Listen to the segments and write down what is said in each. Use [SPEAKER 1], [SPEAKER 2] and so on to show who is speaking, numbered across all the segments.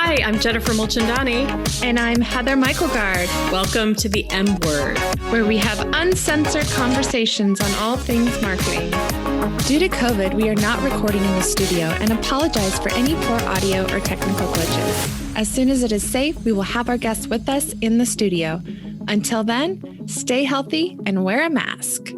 [SPEAKER 1] Hi, I'm Jennifer Mulchandani.
[SPEAKER 2] And I'm Heather Michaelgard.
[SPEAKER 1] Welcome to the M Word,
[SPEAKER 2] where we have uncensored conversations on all things marketing. Due to COVID, we are not recording in the studio and apologize for any poor audio or technical glitches. As soon as it is safe, we will have our guests with us in the studio. Until then, stay healthy and wear a mask.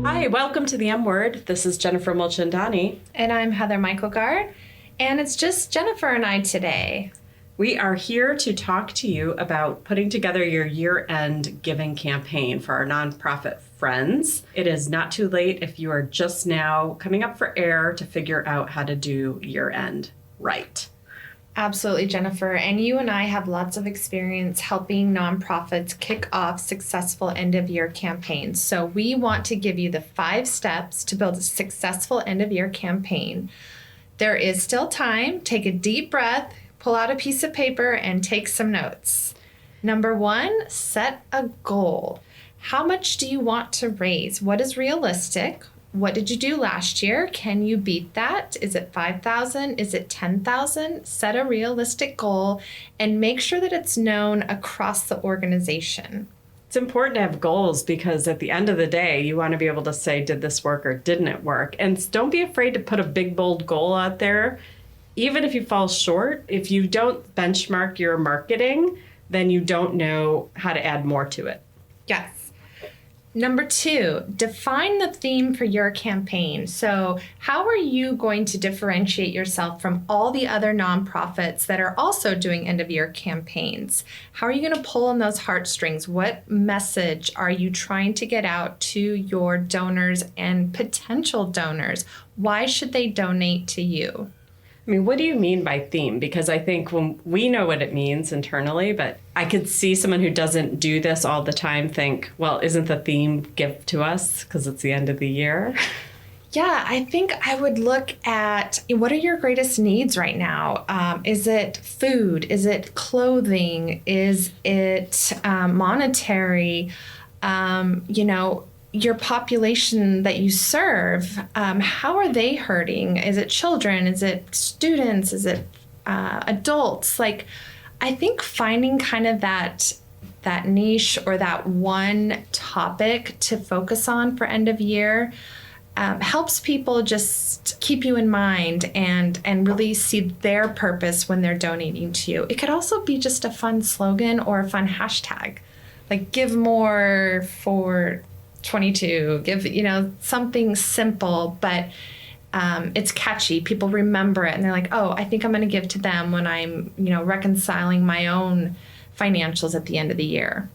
[SPEAKER 1] Hi, welcome to the M Word. This is Jennifer Mulchandani.
[SPEAKER 2] And I'm Heather Michaelgard. And it's just Jennifer and I today.
[SPEAKER 1] We are here to talk to you about putting together your year-end giving campaign for our nonprofit friends. It is not too late if you are just now coming up for air to figure out how to do year-end right.
[SPEAKER 2] Absolutely, Jennifer. And you and I have lots of experience helping nonprofits kick off successful end-of-year campaigns. So we want to give you the 5 steps to build a successful end-of-year campaign. There is still time. Take a deep breath, pull out a piece of paper, and take some notes. Number 1, set a goal. How much do you want to raise? What is realistic? What did you do last year? Can you beat that? Is it 5,000? Is it 10,000? Set a realistic goal and make sure that it's known across the organization.
[SPEAKER 1] It's important to have goals because at the end of the day, you want to be able to say, did this work or didn't it work? And don't be afraid to put a big, bold goal out there. Even if you fall short, if you don't benchmark your marketing, then you don't know how to add more to it.
[SPEAKER 2] Yes. Number 2, define the theme for your campaign. So how are you going to differentiate yourself from all the other nonprofits that are also doing end-of-year campaigns? How are you going to pull on those heartstrings? What message are you trying to get out to your donors and potential donors? Why should they donate to you?
[SPEAKER 1] I mean, what do you mean by theme? Because I think when we know what it means internally, but I could see someone who doesn't do this all the time think, well, isn't the theme give to us because it's the end of the year?
[SPEAKER 2] Yeah, I think I would look at what are your greatest needs right now? Is it food? Is it clothing? Is it monetary? Your population that you serve, how are they hurting? Is it children? Is it students? Is it adults? I think finding kind of that niche or that one topic to focus on for end of year helps people just keep you in mind and really see their purpose when they're donating to you. It could also be just a fun slogan or a fun hashtag, like give more for 22, give, something simple, but it's catchy. People remember it and they're like, oh, I think I'm going to give to them when I'm, reconciling my own financials at the end of the year.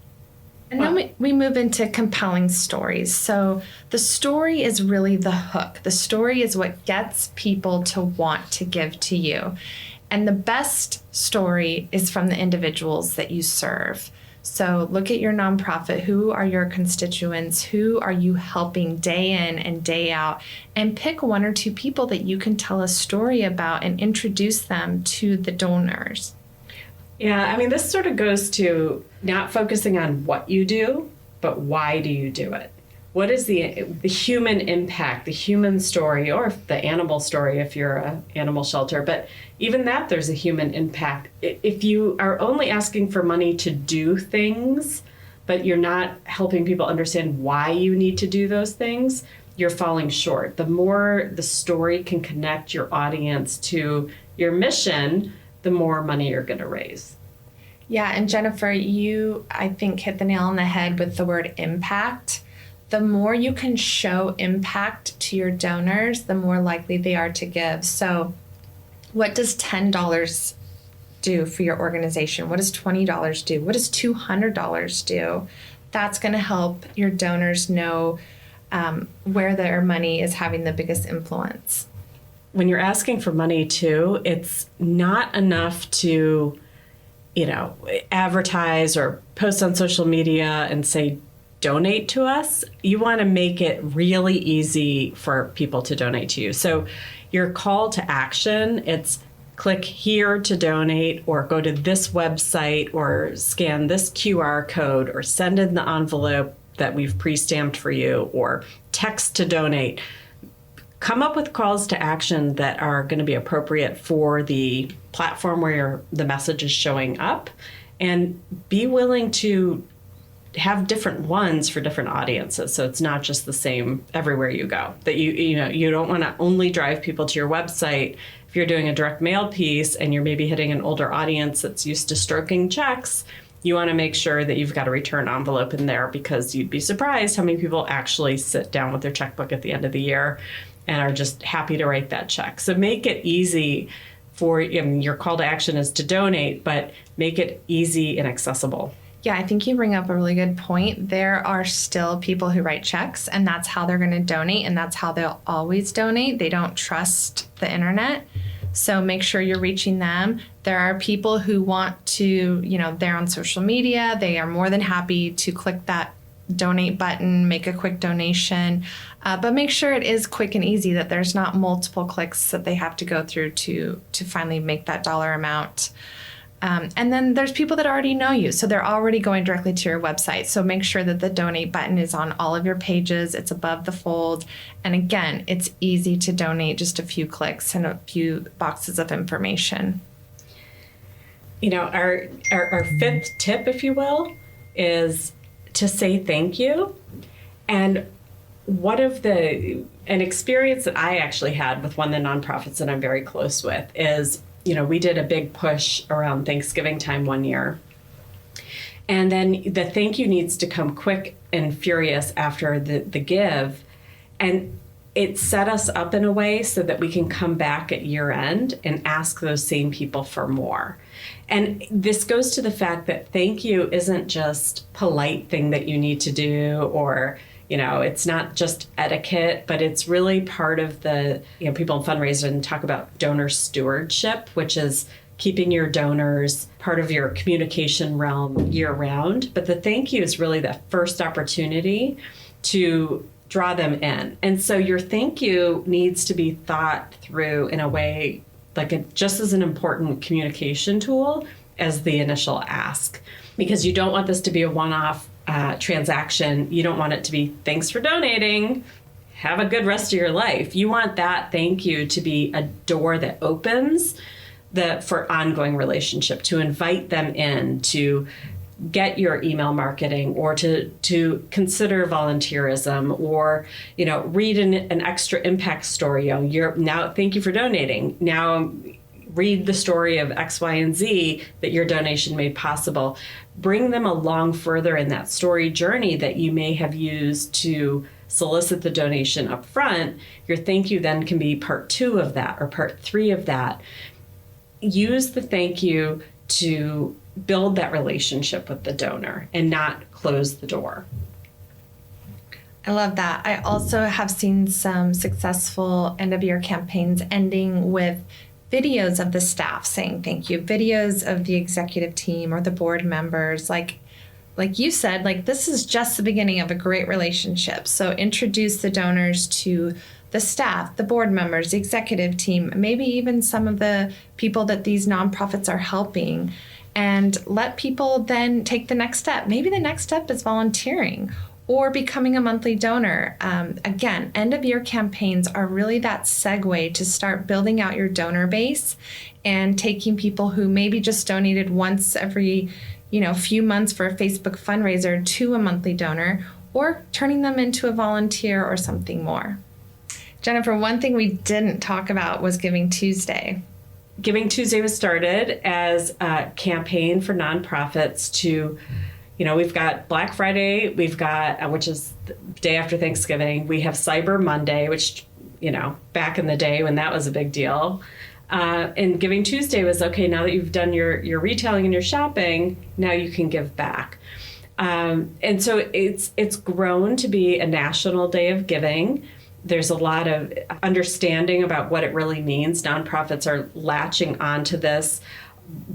[SPEAKER 2] And then we move into compelling stories. So the story is really the hook. The story is what gets people to want to give to you. And the best story is from the individuals that you serve. So look at your nonprofit. Who are your constituents? Who are you helping day in and day out? And pick 1 or 2 people that you can tell a story about and introduce them to the donors.
[SPEAKER 1] Yeah, I mean, this sort of goes to not focusing on what you do, but why do you do it? What is the human impact, the human story, or the animal story if you're an animal shelter? But even that, there's a human impact. If you are only asking for money to do things, but you're not helping people understand why you need to do those things, you're falling short. The more the story can connect your audience to your mission, the more money you're going to raise.
[SPEAKER 2] Yeah, and Jennifer, you, I think, hit the nail on the head with the word impact. The more you can show impact to your donors, the more likely they are to give. So what does $10 do for your organization? What does $20 do? What does $200 do? That's going to help your donors know where their money is having the biggest influence.
[SPEAKER 1] When you're asking for money too, it's not enough to, advertise or post on social media and say, donate to us. You want to make it really easy for people to donate to you. So your call to action, it's click here to donate or go to this website or scan this QR code or send in the envelope that we've pre-stamped for you or text to donate. come up with calls to action that are going to be appropriate for the platform where the message is showing up, and be willing to have different ones for different audiences. So it's not just the same everywhere you go. That you don't want to only drive people to your website. If you're doing a direct mail piece and you're maybe hitting an older audience that's used to stroking checks, you want to make sure that you've got a return envelope in there, because you'd be surprised how many people actually sit down with their checkbook at the end of the year and are just happy to write that check. So make it easy for, your call to action is to donate, but make it easy and accessible.
[SPEAKER 2] Yeah, I think you bring up a really good point. There are still people who write checks, and that's how they're going to donate, and that's how they'll always donate. They don't trust the internet. So make sure you're reaching them. There are people who want to, they're on social media. They are more than happy to click that donate button, make a quick donation, but make sure it is quick and easy, that there's not multiple clicks that they have to go through to finally make that dollar amount. And then there's people that already know you, so they're already going directly to your website. So make sure that the donate button is on all of your pages. It's above the fold. And again, it's easy to donate, just a few clicks and a few boxes of information.
[SPEAKER 1] Our fifth tip, if you will, is to say thank you. And an experience that I actually had with one of the nonprofits that I'm very close with is, we did a big push around Thanksgiving time one year. And then the thank you needs to come quick and furious after the give. And it set us up in a way so that we can come back at year end and ask those same people for more. And this goes to the fact that thank you isn't just polite thing that you need to do, or it's not just etiquette, but it's really part of the, people in fundraising talk about donor stewardship, which is keeping your donors part of your communication realm year round. But the thank you is really the first opportunity to draw them in. And so your thank you needs to be thought through in a way just as an important communication tool as the initial ask, because you don't want this to be a one-off transaction. You don't want it to be, thanks for donating, have a good rest of your life. You want that thank you to be a door that opens for ongoing relationship, to invite them in, to get your email marketing, or to consider volunteerism, or read an extra impact story. Now, thank you for donating. Now read the story of X, Y, and Z that your donation made possible. Bring them along further in that story journey that you may have used to solicit the donation up front. Your thank you then can be part 2 of that, or part 3 of that. Use the thank you to build that relationship with the donor and not close the door.
[SPEAKER 2] I love that. I also have seen some successful end of year campaigns ending with videos of the staff saying thank you, videos of the executive team or the board members. Like you said, this is just the beginning of a great relationship. So introduce the donors to the staff, the board members, the executive team, maybe even some of the people that these nonprofits are helping, and let people then take the next step. Maybe the next step is volunteering or becoming a monthly donor. Again, end of year campaigns are really that segue to start building out your donor base and taking people who maybe just donated once every few months for a Facebook fundraiser to a monthly donor, or turning them into a volunteer or something more. Jennifer, one thing we didn't talk about was Giving Tuesday.
[SPEAKER 1] Giving Tuesday was started as a campaign for nonprofits to, we've got Black Friday, which is the day after Thanksgiving. We have Cyber Monday, which, back in the day when that was a big deal. And Giving Tuesday was, okay, now that you've done your retailing and your shopping, now you can give back. And so it's grown to be a national day of giving. There's a lot of understanding about what it really means. Nonprofits are latching onto this.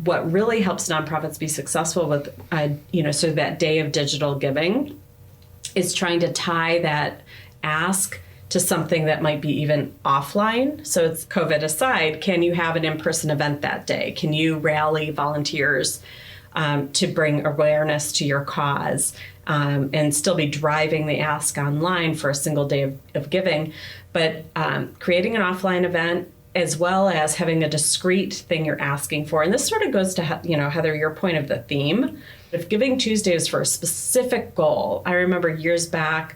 [SPEAKER 1] What really helps nonprofits be successful with, sort of that day of digital giving is trying to tie that ask to something that might be even offline. So it's COVID aside, can you have an in-person event that day? Can you rally volunteers to bring awareness to your cause? and still be driving the ask online for a single day of giving, but creating an offline event as well as having a discrete thing you're asking for. And this sort of goes to, Heather, your point of the theme. If Giving Tuesday is for a specific goal, I remember years back,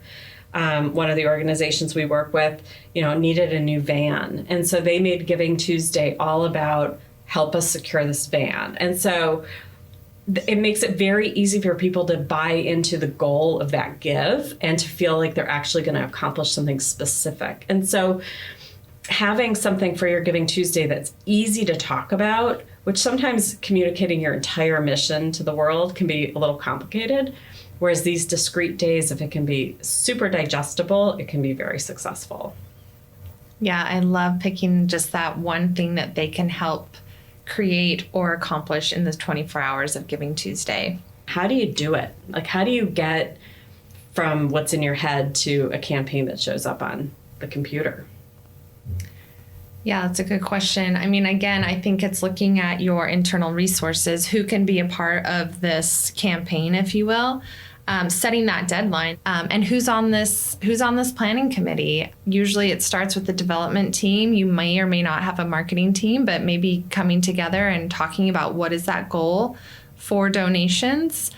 [SPEAKER 1] one of the organizations we work with, needed a new van. And so they made Giving Tuesday all about help us secure this van. And so it makes it very easy for people to buy into the goal of that give and to feel like they're actually going to accomplish something specific. And so having something for your Giving Tuesday that's easy to talk about, which sometimes communicating your entire mission to the world can be a little complicated, whereas these discrete days, if it can be super digestible, it can be very successful.
[SPEAKER 2] Yeah, I love picking just that one thing that they can help create or accomplish in the 24 hours of Giving Tuesday.
[SPEAKER 1] How do you do it? Like, how do you get from what's in your head to a campaign that shows up on the computer?
[SPEAKER 2] Yeah, that's a good question. I mean, again, I think it's looking at your internal resources, who can be a part of this campaign, if you will, setting that deadline, and who's on this planning committee. Usually it starts with the development team. You may or may not have a marketing team, but maybe coming together and talking about what is that goal for donations.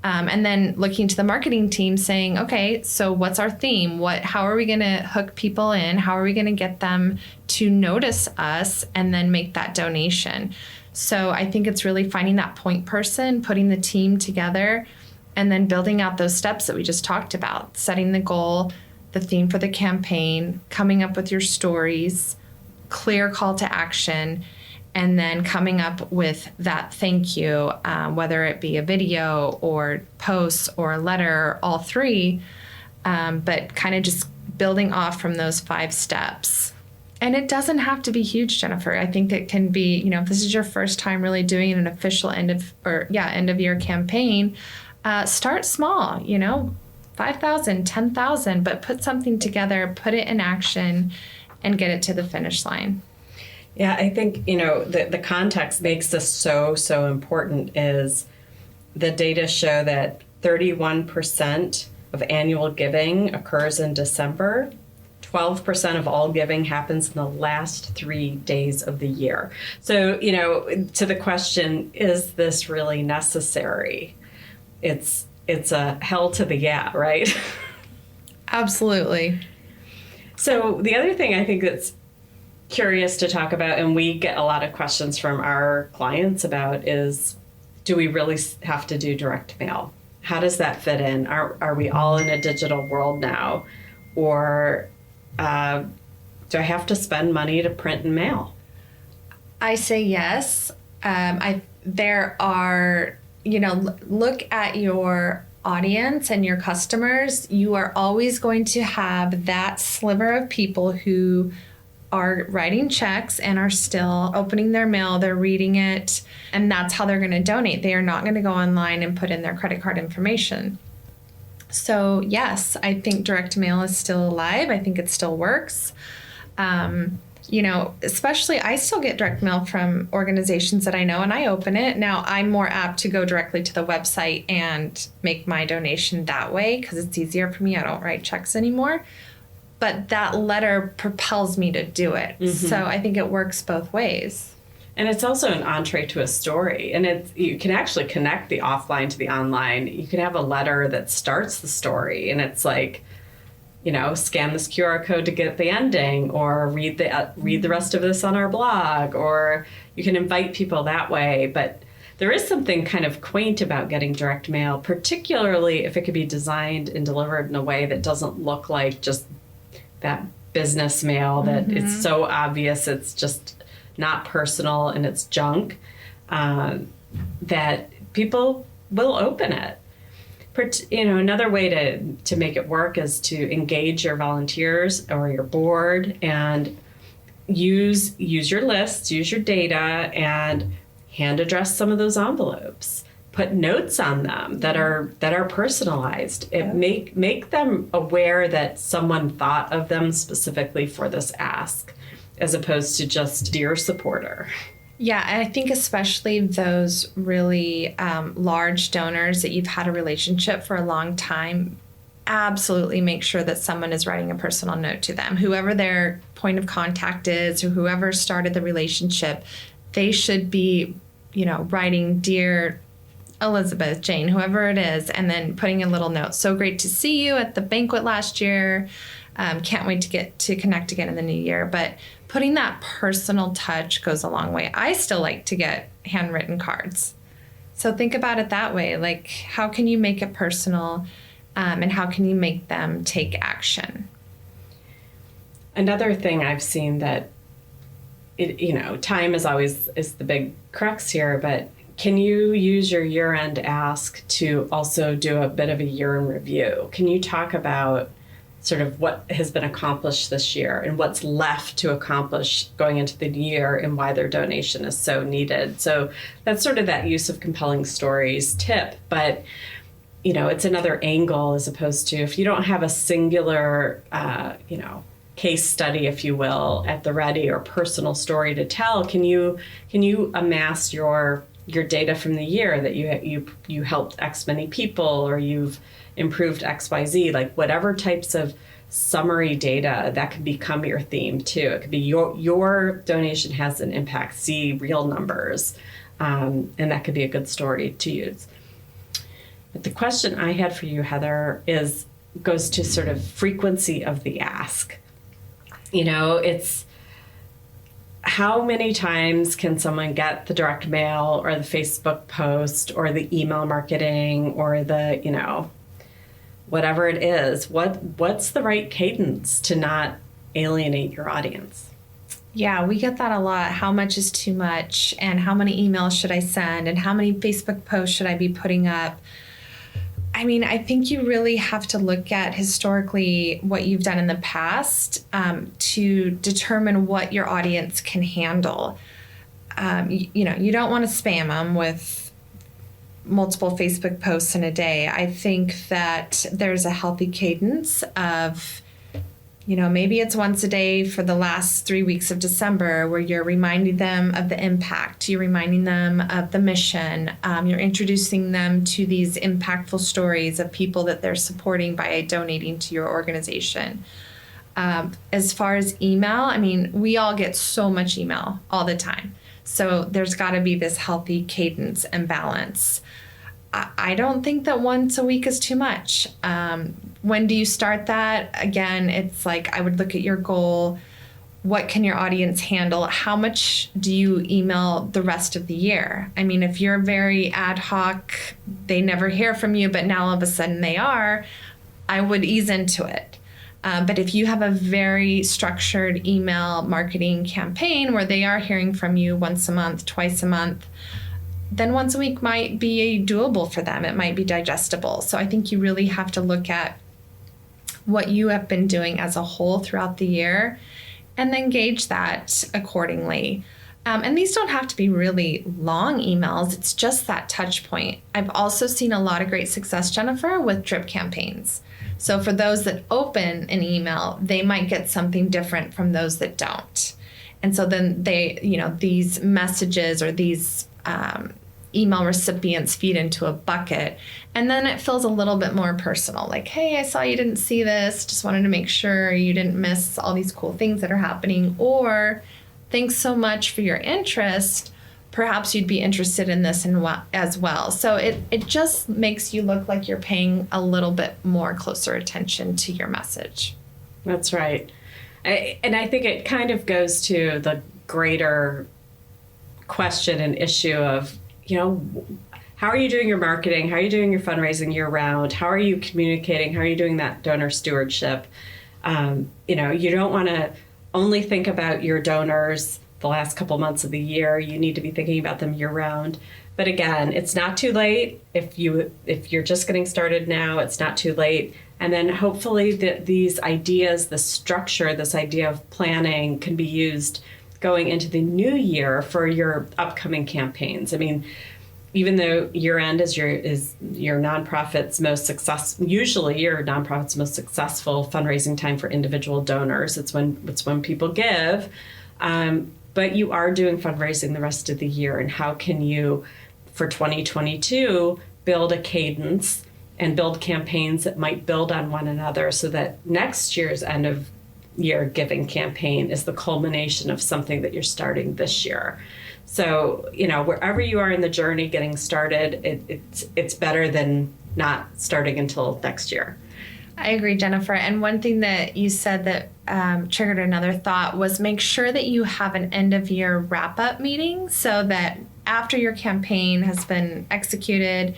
[SPEAKER 2] And then looking to the marketing team saying, okay, so what's our theme? How are we going to hook people in? How are we going to get them to notice us and then make that donation? So I think it's really finding that point person, putting the team together, and then building out those steps that we just talked about, setting the goal, the theme for the campaign, coming up with your stories, clear call to action, and then coming up with that thank you, whether it be a video or posts or a letter, all three, but kind of just building off from those 5 steps. And it doesn't have to be huge, Jennifer. I think it can be, if this is your first time really doing an official end of year campaign, start small, 5,000, 10,000, but put something together, put it in action, and get it to the finish line.
[SPEAKER 1] Yeah, I think, the context makes this so important. Is the data show that 31% of annual giving occurs in December. 12% of all giving happens in the last 3 days of the year. So, to the question, is this really necessary? It's a hell to the yeah, right?
[SPEAKER 2] Absolutely.
[SPEAKER 1] So the other thing I think that's curious to talk about, and we get a lot of questions from our clients about, is, do we really have to do direct mail? How does that fit in? Are we all in a digital world now? Or do I have to spend money to print and mail?
[SPEAKER 2] I say yes. There are, look at your audience and your customers. You are always going to have that sliver of people who are writing checks and are still opening their mail, they're reading it, and that's how they're going to donate. They are not going to go online and put in their credit card information. So yes, I think direct mail is still alive. I think it still works. Especially I still get direct mail from organizations that I know, and I open it. Now I'm more apt to go directly to the website and make my donation that way because it's easier for me. I don't write checks anymore. But that letter propels me to do it. Mm-hmm. So I think it works both ways.
[SPEAKER 1] And it's also an entree to a story. And you can actually connect the offline to the online. You can have a letter that starts the story, and it's like, scan this QR code to get the ending, or read the rest of this on our blog, or you can invite people that way. But there is something kind of quaint about getting direct mail, particularly if it could be designed and delivered in a way that doesn't look like just that business mail that mm-hmm. It's so obvious it's just not personal and it's junk, that people will open it. Another way to make it work is to engage your volunteers or your board and use your lists, use your data, and hand address some of those envelopes. Put notes on them that are personalized. Make them aware that someone thought of them specifically for this ask, as opposed to just dear supporter.
[SPEAKER 2] Yeah, and I think especially those really large donors that you've had a relationship for a long time, absolutely make sure that someone is writing a personal note to them. Whoever their point of contact is or whoever started the relationship, they should be, writing Dear Elizabeth, Jane, whoever it is, and then putting a little note. So great to see you at the banquet last year. Can't wait to get to connect again in the new year. But putting that personal touch goes a long way. I still like to get handwritten cards. So think about it that way. Like, how can you make it personal, and how can you make them take action?
[SPEAKER 1] Another thing I've seen that, time is the big crux here, but can you use your year-end ask to also do a bit of a year in review? Can you talk about sort of what has been accomplished this year and what's left to accomplish going into the new year and why their donation is so needed? So that's sort of that use of compelling stories tip, but it's another angle as opposed to if you don't have a singular, case study, if you will, at the ready or personal story to tell, can you amass your data from the year that you helped X many people or you've improved XYZ, like whatever types of summary data that could become your theme too. It could be your donation has an impact, see real numbers, and that could be a good story to use. But the question I had for you, Heather, goes to sort of frequency of the ask. It's how many times can someone get the direct mail or the Facebook post or the email marketing or the, whatever it is? What's the right cadence to not alienate your audience?
[SPEAKER 2] Yeah, we get that a lot. How much is too much? And how many emails should I send? And how many Facebook posts should I be putting up? I mean, I think you really have to look at historically what you've done in the past to determine what your audience can handle. You don't want to spam them with multiple Facebook posts in a day. I think that there's a healthy cadence of, maybe it's once a day for the last 3 weeks of December where you're reminding them of the impact, you're reminding them of the mission, you're introducing them to these impactful stories of people that they're supporting by donating to your organization. As far as email, I mean, we all get so much email all the time. So there's got to be this healthy cadence and balance. I don't think that once a week is too much. When do you start that? Again, it's like I would look at your goal. What can your audience handle? How much do you email the rest of the year? I mean, if you're very ad hoc, they never hear from you, but now all of a sudden they are, I would ease into it. But if you have a very structured email marketing campaign where they are hearing from you once a month, twice a month, then once a week might be doable for them. It might be digestible. So I think you really have to look at what you have been doing as a whole throughout the year and then gauge that accordingly. And these don't have to be really long emails. It's just that touch point. I've also seen a lot of great success, Jennifer, with drip campaigns. So for those that open an email, they might get something different from those that don't. And so then they, these messages or these email recipients feed into a bucket, and then it feels a little bit more personal. Like, hey, I saw you didn't see this. Just wanted to make sure you didn't miss all these cool things that are happening. Or thanks so much for your interest. Perhaps you'd be interested in this as well. So it just makes you look like you're paying a little bit more closer attention to your message.
[SPEAKER 1] That's right. And I think it kind of goes to the greater question and issue of, how are you doing your marketing? How are you doing your fundraising year round? How are you communicating? How are you doing that donor stewardship? You don't want to only think about your donors the last couple months of the year. You need to be thinking about them year round. But again, it's not too late. If you're just getting started now, it's not too late. And then hopefully these ideas, the structure, this idea of planning can be used going into the new year for your upcoming campaigns. I mean, even though year end is your nonprofit's most successful, usually your nonprofit's most successful fundraising time for individual donors. It's when people give. but you are doing fundraising the rest of the year. And how can you, for 2022, build a cadence and build campaigns that might build on one another so that next year's end of year giving campaign is the culmination of something that you're starting this year. So, wherever you are in the journey getting started, it's better than not starting until next year.
[SPEAKER 2] I agree, Jennifer. And one thing that you said that triggered another thought was make sure that you have an end of year wrap-up meeting so that after your campaign has been executed,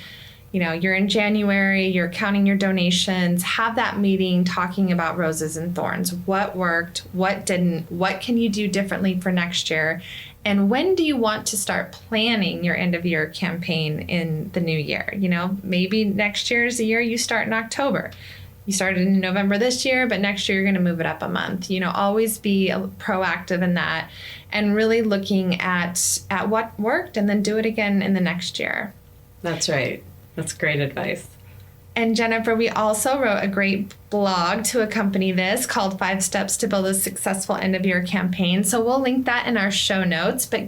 [SPEAKER 2] you're in January, you're counting your donations, have that meeting talking about roses and thorns. What worked, what didn't, what can you do differently for next year? And when do you want to start planning your end of year campaign in the new year? Maybe next year is the year you start in October. You started in November this year, but next year you're going to move it up a month. Always be proactive in that and really looking at what worked and then do it again in the next year.
[SPEAKER 1] That's right. That's great advice.
[SPEAKER 2] And Jennifer, we also wrote a great blog to accompany this called 5 Steps to Build a Successful End of Year Campaign. So we'll link that in our show notes, but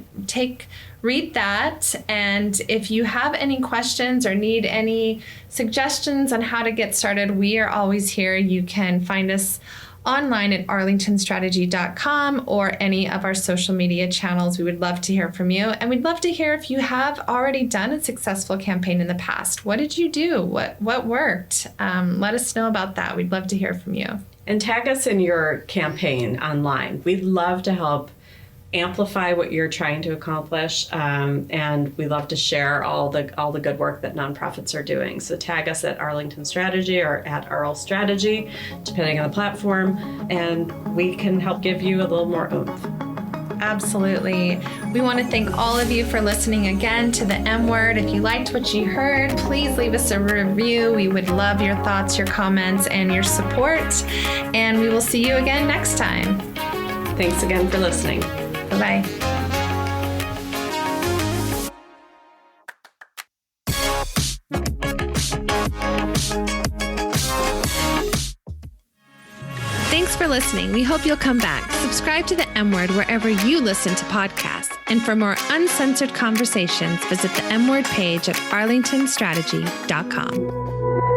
[SPEAKER 2] read that. And if you have any questions or need any suggestions on how to get started, we are always here. You can find us online at arlingtonstrategy.com or any of our social media channels. We would love to hear from you. And we'd love to hear if you have already done a successful campaign in the past. What did you do? What worked? Let us know about that. We'd love to hear from you.
[SPEAKER 1] And tag us in your campaign online. We'd love to help amplify what you're trying to accomplish, and we love to share all the good work that nonprofits are doing. So tag us at Arlington Strategy or at Arl Strategy, depending on the platform, and we can help give you a little more oomph.
[SPEAKER 2] Absolutely. We want to thank all of you for listening again to the M Word. If you liked what you heard, please leave us a review. We would love your thoughts, your comments, and your support. And we will see you again next time.
[SPEAKER 1] Thanks again for listening.
[SPEAKER 2] Bye-bye. Thanks for listening. We hope you'll come back. Subscribe to the M Word wherever you listen to podcasts. And for more uncensored conversations, visit the M Word page at arlingtonstrategy.com.